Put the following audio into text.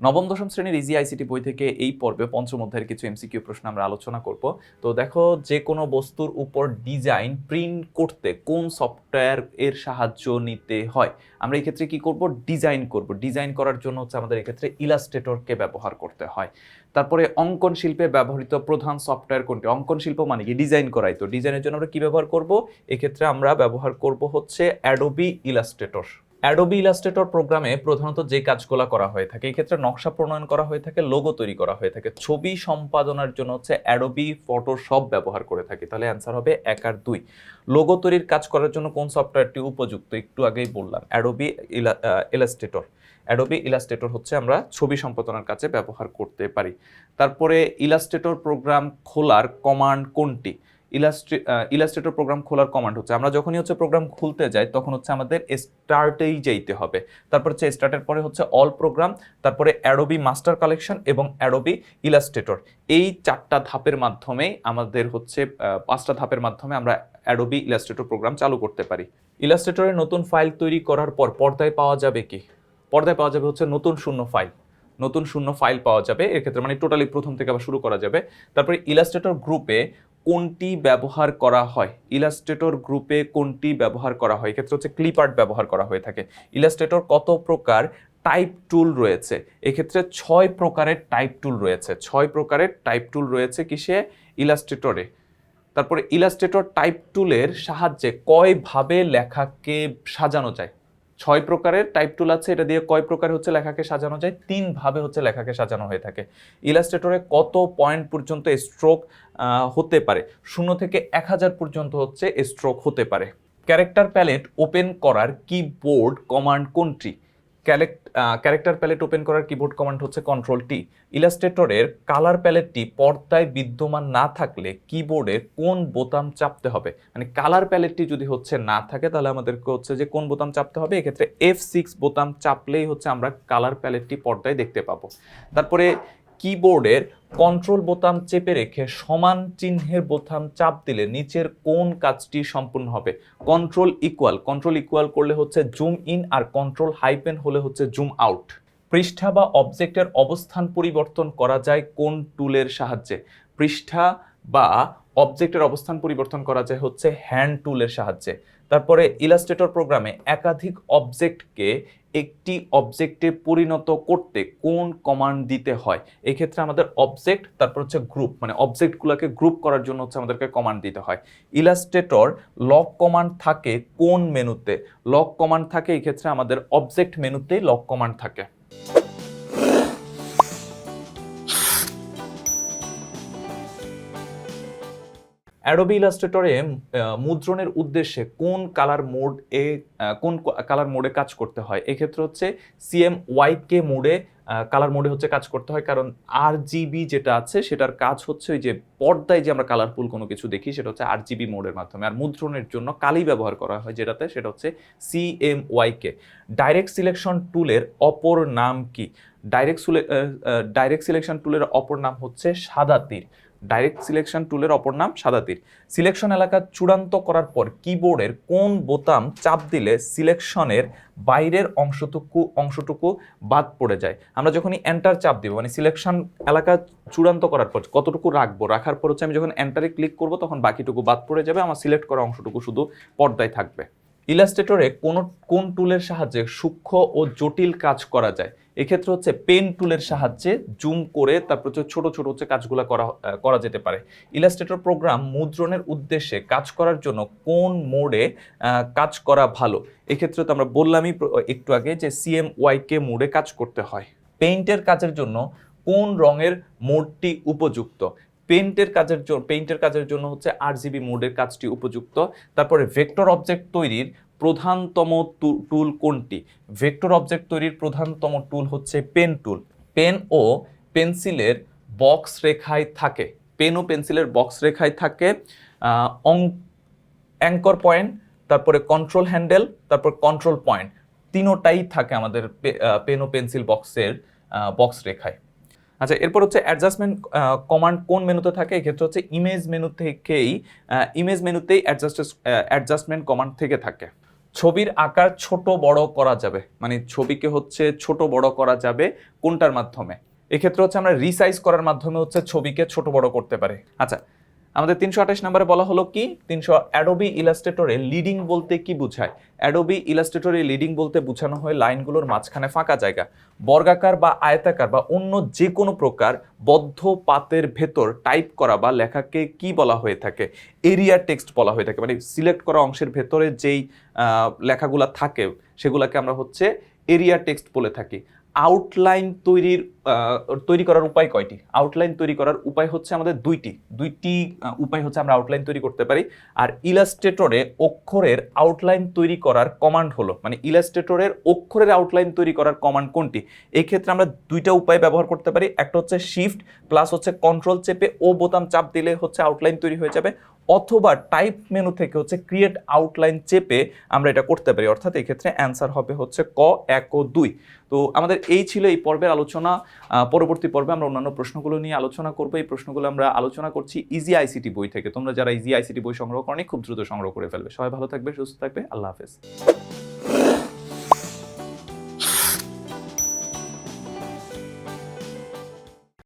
নবম দশম শ্রেণীর ইজি আইসিটি বই থেকে এই পর্বে পঞ্চম অধ্যায়ের কিছু এমসিকিউ প্রশ্ন আমরা আলোচনা করব। তো দেখো, যে কোনো বস্তুর উপর ডিজাইন প্রিন্ট করতে কোন সফটওয়্যার এর সাহায্য নিতে হয়? আমরা এই ক্ষেত্রে কি করব? ডিজাইন করব। ডিজাইন করার জন্য হচ্ছে আমাদের এক্ষেত্রে ইলাস্ট্রেটরকে ব্যবহার করতে হয়। তারপরে অঙ্কন শিল্পে ব্যবহৃত প্রধান সফটওয়্যার কোনটি? অঙ্কন শিল্প মানে কি? ডিজাইন করাই। তো ডিজাইনের জন্য আমরা কি ব্যবহার করব? এক্ষেত্রে আমরা ব্যবহার করব হচ্ছে অ্যাডোবি ইলাস্ট্রেটর। অ্যাডোবি ইলাস্ট্রেটর প্রোগ্রামে প্রধানত যে কাজগুলো করা হয়ে থাকে, এই ক্ষেত্রে নকশা প্রণয়ন করা হয়ে থাকে, লোগো তৈরি করা হয়ে থাকে। ছবি সম্পাদনার জন্য হচ্ছে অ্যাডোবি ফটোশপ ব্যবহার করে থাকি। তাহলে অ্যান্সার হবে 1 আর 2। লোগো তৈরির কাজ করার জন্য কোন সফটওয়্যারটি উপযুক্ত? একটু আগেই বললাম, অ্যাডোবি ইলাস্ট্রেটর। অ্যাডোবি ইলাস্ট্রেটর হচ্ছে আমরা ছবি সম্পাদনার কাজে ব্যবহার করতে পারি। তারপরে ইলাস্ট্রেটর প্রোগ্রাম খোলার কমান্ড কোনটি? ইলাস্ট্রেটর প্রোগ্রাম খোলার কমান্ড হচ্ছে, আমরা যখনই হচ্ছে প্রোগ্রাম খুলতে যাই তখন হচ্ছে আমাদের স্টার্টেই যেতে হবে। তারপর হচ্ছে স্টার্টের পরে হচ্ছে অল প্রোগ্রাম, তারপরে অ্যাডোবি মাস্টার কালেকশন এবং অ্যাডোবি ইলাস্ট্রেটর। এই 4টা ধাপের মাধ্যমেই আমাদের হচ্ছে 5টা ধাপের মাধ্যমে আমরা অ্যাডোবি ইলাস্ট্রেটর প্রোগ্রাম চালু করতে পারি। ইলাস্ট্রেটরের নতুন ফাইল তৈরি করার পর পর্দায় পাওয়া যাবে কি? পর্দায় পাওয়া যাবে হচ্ছে নতুন শূন্য ফাইল। নতুন শূন্য ফাইল পাওয়া যাবে এক্ষেত্রে, মানে টোটালি প্রথম থেকে আবার শুরু করা যাবে। তারপরে ইলাস্ট্রেটর গ্রুপে কোনটি ব্যবহার করা হয়? ইলাস্ট্রেটর গ্রুপে কোনটি ব্যবহার করা হয়? এক্ষেত্রে হচ্ছে ক্লিপ আর্ট ব্যবহার করা হয়ে থাকে। ইলাস্ট্রেটর কত প্রকার টাইপ টুল রয়েছে? এক্ষেত্রে 6 প্রকারের টাইপ টুল রয়েছে। 6 প্রকারের টাইপ টুল রয়েছে কিসে? ইলাস্ট্রেটরে। তারপরে ইলাস্ট্রেটর টাইপ টুলের সাহায্যে কয়ভাবে লেখাকে সাজানো যায়? 6 প্রকারের টাইপ টুল আছে, এটা দিয়ে কয় প্রকার হচ্ছে লেখাকে সাজানো যায়? 3 ভাবে হচ্ছে লেখাকে সাজানো হয়ে থাকে। ইলাস্ট্রেটরে কত পয়েন্ট পর্যন্ত স্ট্রোক হতে পারে? 0 থেকে 1000 পর্যন্ত হচ্ছে স্ট্রোক হতে পারে। ক্যারেক্টার প্যালেট ওপেন করার কিবোর্ড কমান্ড কোনটি? ক্যারেক্টার প্যালেট ওপেন করার কিবোর্ড কমান্ড হচ্ছে Ctrl+T। ইলাস্ট্রেটরের কালার প্যালেটটি পর্দায় বিদ্যমান না থাকলে কিবোর্ডে কোন বোতাম চাপতে হবে? মানে কালার প্যালেটটি যদি হচ্ছে না থাকে তাহলে আমাদেরকে হচ্ছে যে কোন বোতাম চাপতে হবে? এক্ষেত্রে F6 বোতাম চাপলেই হচ্ছে আমরা কালার প্যালেটটি পর্দায় দেখতে পাবো। তারপরে কিবোর্ডের কন্ট্রোল বোতাম চেপে রেখে সমান চিহ্নের বোতাম চাপ দিলে নিচের কোন কাজটি সম্পূর্ণ হবে? কন্ট্রোল ইকুয়াল করলে হচ্ছে জুম ইন, আর কন্ট্রোল হাইপেন হলে হচ্ছে জুম আউট। পৃষ্ঠা বা অবজেক্টের অবস্থান পরিবর্তন করা যায় কোন টুলের সাহায্যে? পৃষ্ঠা বা অবজেক্টের অবস্থান পরিবর্তন করা যায় হচ্ছে হ্যান্ড টুলের সাহায্যে। তারপরে ইলাস্ট্রেটর প্রোগ্রামে একাধিক অবজেক্টকে একটি অবজেক্টে পরিণত করতে কোন কমান্ড দিতে হয়? এক্ষেত্রে আমাদের অবজেক্ট, তারপর হচ্ছে গ্রুপ, মানে অবজেক্টগুলোকে গ্রুপ করার জন্য হচ্ছে আমাদেরকে কমান্ড দিতে হয়। ইলাস্ট্রেটর লক কমান্ড থাকে কোন মেনুতে? লক কমান্ড থাকে এক্ষেত্রে আমাদের অবজেক্ট মেনুতেই লক কমান্ড থাকে। অ্যাডোবি ইলাস্ট্রেটরে মুদ্রণের উদ্দেশ্যে কোন কালার মোডে কাজ করতে হয়? এক্ষেত্রে হচ্ছে CMYK মোডে কালার মোডে হচ্ছে কাজ করতে হয়, কারণ RGB যেটা আছে সেটার কাজ হচ্ছে ওই যে পর্দায় যে আমরা কালারফুল কোনো কিছু দেখি সেটা হচ্ছে RGB মোডের মাধ্যমে। আর মুদ্রণের জন্য কালি ব্যবহার করা হয় যেটাতে, সেটা হচ্ছে CMYK। ডাইরেক্ট সিলেকশন টুলের অপর নাম কি? ডাইরেক্ট সিলেকশন টুলের অপর নাম হচ্ছে সাদা তীর। ডাইরেক্ট সিলেকশন টুলের অপর নাম সাদা তীর। সিলেকশন এলাকা চূড়ান্ত করার পর কিবোর্ডের কোন বোতাম চাপ দিলে সিলেকশনের বাইরের অংশটুকু বাদ পড়ে যায়? আমরা যখনই এন্টার চাপ দিব, মানে সিলেকশন এলাকা চূড়ান্ত করার পর কতটুকু রাখার পর হচ্ছে আমি যখন এন্টারে ক্লিক করব তখন বাকিটুকু বাদ পড়ে যাবে, আমার সিলেক্ট করা অংশটুকু শুধু পর্দায় থাকবে। ইলাস্ট্রেটরে কোন টুলের সাহায্যে সূক্ষ্ম ও জটিল কাজ করা যায়? এক্ষেত্রে হচ্ছে পেন টুলের সাহায্যে জুম করে তারপর হচ্ছে ছোট ছোট হচ্ছে কাজগুলো করা যেতে পারে। ইলাস্ট্রেটর প্রোগ্রাম মুদ্রণের উদ্দেশ্যে কাজ করার জন্য কোন মোডে কাজ করা ভালো? এক্ষেত্রে তো আমরা বললামই একটু আগে যে CMYK মোডে কাজ করতে হয়। পেইন্টের কাজের জন্য কোন রঙের মোডটি উপযুক্ত? পেইন্টের কাজের জন্য হচ্ছে RGB মোডের কাজটি উপযুক্ত। তারপরে ভেক্টর অবজেক্ট তৈরির প্রধানতম টুল কোনটি? ভেক্টর অবজেক্ট তৈরির প্রধানতম টুল হচ্ছে পেন টুল। পেন ও পেন্সিলের বক্স রেখায় থাকে। পেন ও পেন্সিলের বক্স রেখায় থাকে অ্যাঙ্কর পয়েন্ট, তারপরে কন্ট্রোল হ্যান্ডেল, তারপর কন্ট্রোল পয়েন্ট। তিনোটাই থাকে আমাদের পেন ও পেন্সিল বক্সের বক্স রেখায়। আচ্ছা, এরপর হচ্ছে অ্যাডজাস্টমেন্ট কমান্ড কোন মেনুতে থাকে? এক্ষেত্রে হচ্ছে ইমেজ মেনুতেই অ্যাডজাস্টমেন্ট কমান্ড থেকে থাকে। ছবির আকার ছোট বড় করা যাবে, মানে ছবিকে হচ্ছে ছোট বড় করা যাবে কোনটার মাধ্যমে? এক্ষেত্রে হচ্ছে আমরা রিসাইজ করার মাধ্যমে হচ্ছে ছবিকে ছোট বড় করতে পারি। আচ্ছা, আমাদের 328 নম্বরে বলা হলো কি, অ্যাডোবি ইলাস্ট্রেটরে লিডিং বলতে কি বোঝায়? অ্যাডোবি ইলাস্ট্রেটরে লিডিং বলতে বোঝানো হয় লাইনগুলোর মাঝখানে ফাঁকা জায়গা, বর্গাকার বা আয়তাকার বা অন্য যে কোনো প্রকার বদ্ধ পাতের ভেতর টাইপ করা বা লেখাকে কি বলা হয়ে থাকে? এরিয়া টেক্সট বলা হয়ে থাকে। মানে সিলেক্ট করা অংশের ভেতরে যেই লেখাগুলা থাকে সেগুলাকে আমরা হচ্ছে এরিয়া টেক্সট বলে থাকি। আউটলাইন তৈরি করার উপায় কয়টি? আউটলাইন তৈরি করার উপায় হচ্ছে আমাদের দুইটি উপায় হচ্ছে আমরা আউটলাইন তৈরি করতে পারি। আর ইলাস্ট্রেটরে অক্ষরের আউটলাইন তৈরি করার কমান্ড হলো, মানে ইলাস্ট্রেটরের অক্ষরের আউটলাইন তৈরি করার কমান্ড কোনটি? এই ক্ষেত্রে আমরা দুইটা উপায় ব্যবহার করতে পারি। একটা হচ্ছে শিফট প্লাস হচ্ছে কন্ট্রোল চেপে ও বোতাম চাপ দিলে হচ্ছে আউটলাইন তৈরি হয়ে যাবে, অথবা টাইপ মেনু থেকে হচ্ছে ক্রিয়েট আউটলাইন চেপে আমরা এটা করতে পারি। অর্থাৎ এই ক্ষেত্রে অ্যান্সার হবে হচ্ছে ক, 1 ও 2। তো আমাদের এই ছিল এই পর্বের আলোচনা। পরবর্তী পর্বে আমরা অন্যান্য প্রশ্নগুলো নিয়ে আলোচনা করব। এই প্রশ্নগুলো আমরা আলোচনা করছি ইজি আইসিটি বই থেকে। তোমরা যারা ইজি আইসিটি বই সংগ্রহ করনি খুব দ্রুত সংগ্রহ করে ফেলবে। সবাই ভালো থাকবে, সুস্থ থাকবে, আল্লাহ হাফেজ।